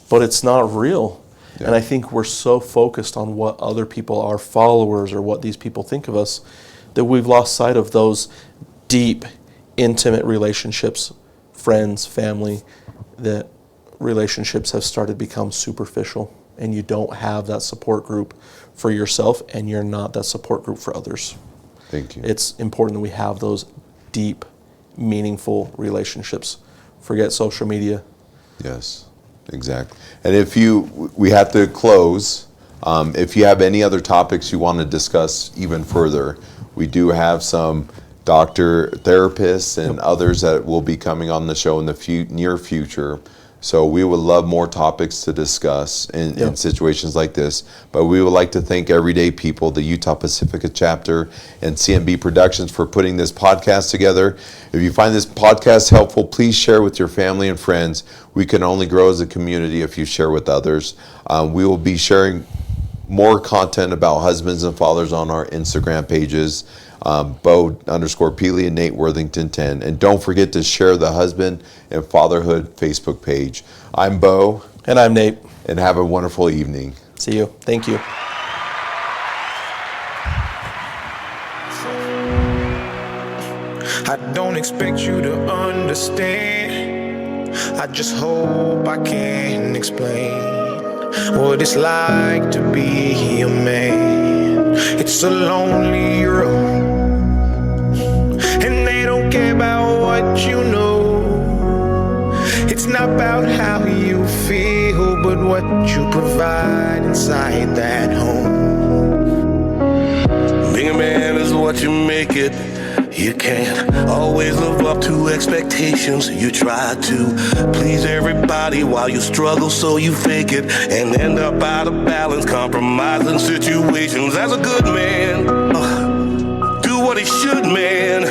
but it's not real. Yeah. And I think we're so focused on what other people, our followers, or what these people think of us, that we've lost sight of those deep, intimate relationships, friends, family, that relationships have started to become superficial, and you don't have that support group for yourself, and you're not that support group for others. Thank you. It's important that we have those deep, meaningful relationships. Forget social media. Yes, exactly. And we have to close, If you have any other topics you want to discuss even further, we do have some doctor therapists and others that will be coming on the show in the near future. So we would love more topics to discuss in situations like this. But we would like to thank Everyday People, the Utah Pacifica chapter, and CMB Productions for putting this podcast together. If you find this podcast helpful, please share with your family and friends. We can only grow as a community if you share with others. We will be sharing more content about husbands and fathers on our Instagram pages, Bo_Peely and Nate Worthington 10. And don't forget to share the Husband and Fatherhood Facebook page. I'm Bo. And I'm Nate. And have a wonderful evening. See you. Thank you. I don't expect you to understand. I just hope I can explain what it's like to be a man. It's a lonely road, and they don't care about what you know. It's not about how you feel, but what you provide inside that home. Being a man is what you make it. You can't always live up to expectations. You try to please everybody while you struggle, so you fake it and end up out of balance, compromising situations. As a good man, do what he should, man.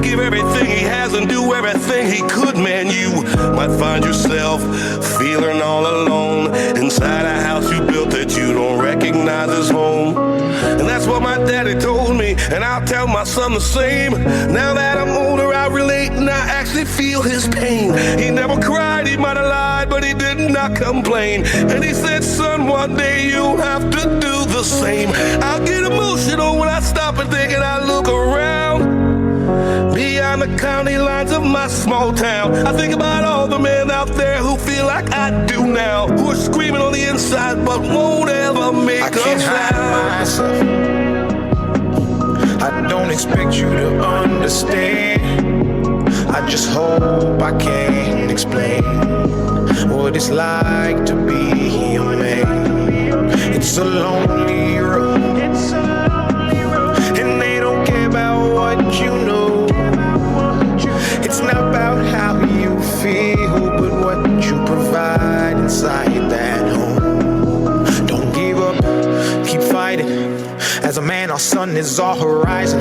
Give everything he has and do everything he could, man. You might find yourself feeling all alone inside a house you built that you don't recognize as home. And that's what my daddy told me, and I'll tell my son the same. Now that I'm older, I relate and I actually feel his pain. He never cried, he might have lied, but he did not complain. And he said, son, one day you'll have to do the same. I'll get emotional when I stop and think and I look around beyond the county lines of my small town. I think about all the men out there who feel like I do now, who are screaming on the inside but won't ever make a sound. I don't expect you to understand. I just hope I can explain what it's like to be a man. It's a lonely road, and they don't care about what you know. It's not about how you feel, but what you provide inside that home. Don't give up, keep fighting. As a man, our sun is our horizon,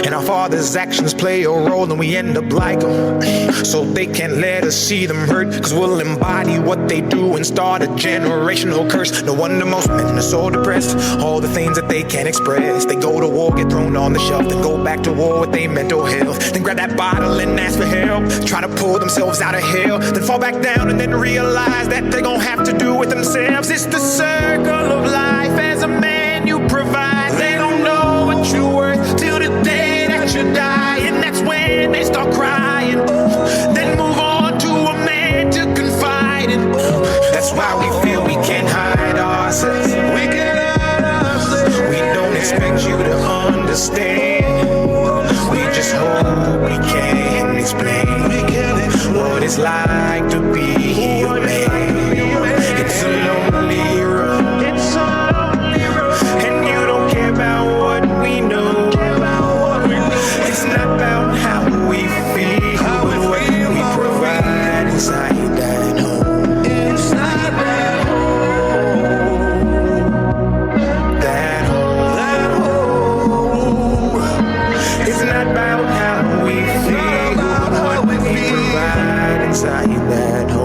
and our father's actions play a role, and we end up like them. So they can't let us see them hurt, cause we'll embody what they do and start a generational curse. No wonder most men are so depressed, all the things that they can't express. They go to war, get thrown on the shelf, then go back to war with their mental health, then grab that bottle and ask for help, try to pull themselves out of hell, then fall back down and then realize that they're gonna have to do it themselves. It's the circle of life. As a man, you provide. They don't know what you're worth till the day that you die, and that's when they start crying. Then move on to a man to confide in. That's why we feel we can't hide ourselves. We can't hide ourselves. We don't expect you to understand. We just hope we can explain what it's like to be a man. It's a lonely road. It's not about how we feel, but what we provide inside that home. Inside that home. That home. It's not about how we feel, but what we provide inside that home.